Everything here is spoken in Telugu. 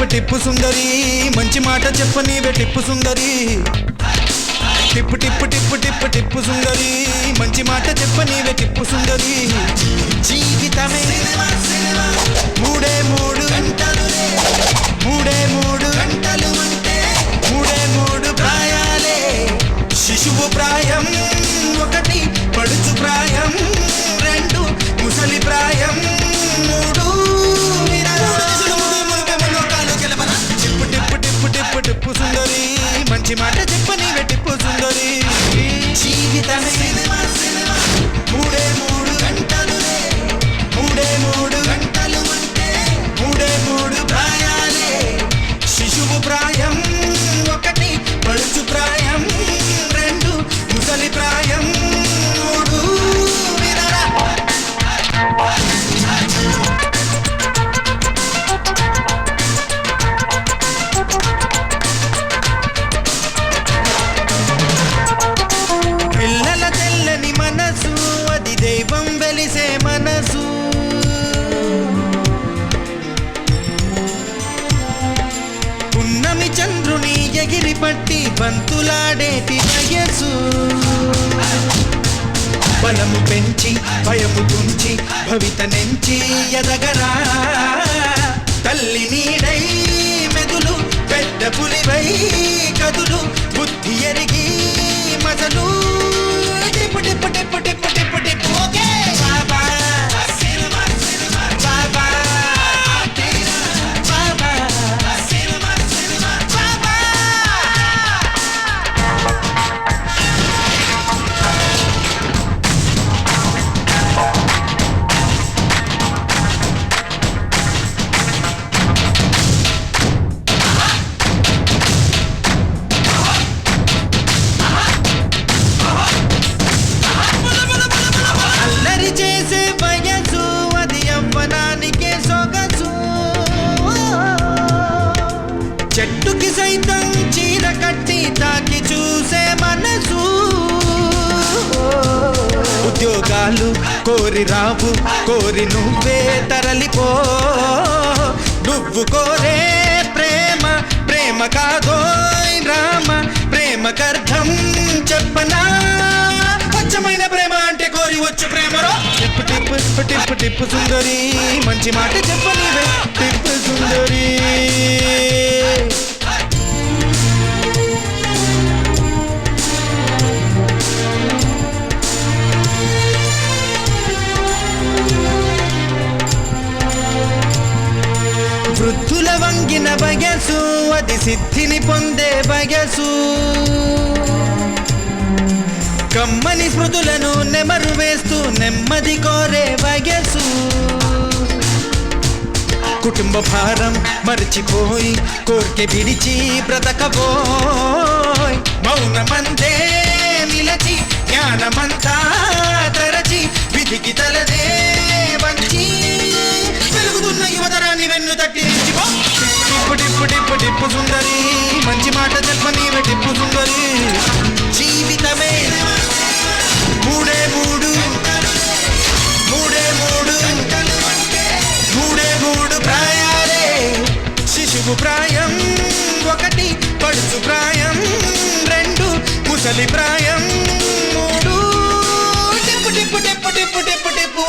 టిప్పు టిప్పు సుందరి మంచి మాట చెప్పనీవే టిప్పు సుందరి టిప్పు టిప్పు టిప్పు టిప్పు టిప్పు సుందరి మంచి మాట చెప్పనీవే టిప్పు సుందరి జీవితమే మూడే మూడు గంటలు మూడే మూడు గంటలు అంటే మూడే మూడు ప్రాయాలే శిశువు ప్రాయం ఒకటి పడుచు ప్రాయం రెండు ముసలి ప్రాయం మూడు టిప్పు టిప్పు టిప్పు టిప్పు టిప్పు సుందరి మంచి మాట చెప్పనీవే టిప్పు సుందరి జీవితమే మూడే మూడు గంటలు మూడే మూడు గంటలు అంటే మూడే మూడు ప్రాయాలే శిశువు ప్రాయం ఒకటి పడుచు ప్రాయం రెండు ముసలి ప్రాయం మూడు వినరా పిల్లల తెల్లని మనసు అది దైవం వెలిసే మనసు పున్నమి చంద్రుని ఎగిరి పట్టి బంతులాడేటి వయసు బలము పెంచి భయము తుంచి భవిత నెంచి ఎదగరా తల్లి నీడై మెదులు పెద్ద పులివై కదులు బుద్ధి ఎరిగి మజలు టిప్పు టిప్పు టిప్పు టిప్పు టిప్పు టిప్పు ఓకే బాబా బాబా బాబా బాబా అల్లరి చేసే వయసు అది యవ్వనానికే సొగసు చెట్టుకి సైతం చీర కట్టి తాకి చూసే మనసు ఉద్యోగాలు కోరి రావు కోరి నువ్వే తరలిపో నువ్వు కోరే ప్రేమ ప్రేమ కాదోయ్ రామ ప్రేమకర్థం చెప్పనా స్వచ్ఛమైన ప్రేమ అంటే కోరి వచ్చు ప్రేమలో టిప్పు టిప్పు టిప్పు టిప్పు టిప్పు సుందరి మంచి మాట చెప్పనీవే టిప్పు సుందరి వృద్ధుల వంగిన వయసు అది సిద్ధిని పొందే వయసు కమ్మని స్మృతులను నెమరు వేస్తూ నెమ్మది కోరే వయసు కుటుంబ భారం మర్చిపోయి కోర్కె విడిచి బ్రతకబోయ్ మౌనమందే నిలచి జ్ఞానమంతా తరచి విధికి తలదే వంచి వెలుగుతున్న యువతరాన్ని వెన్ను తట్టి నిలిచిపో టిప్పు టిప్పు టిప్పు టిప్పు సుందరి మంచి మాట చెప్పనీవే టిప్పు సుందరి జీవితమే మూడే మూడు మూడే మూడు మూడే మూడు ప్రాయాలే శిశువు ప్రాయం ఒకటి పడుచు ప్రాయం రెండు ముసలి ప్రాయం మూడు టిప్పు టిప్పు టిప్పు టిప్పు టిప్పు టిప్పు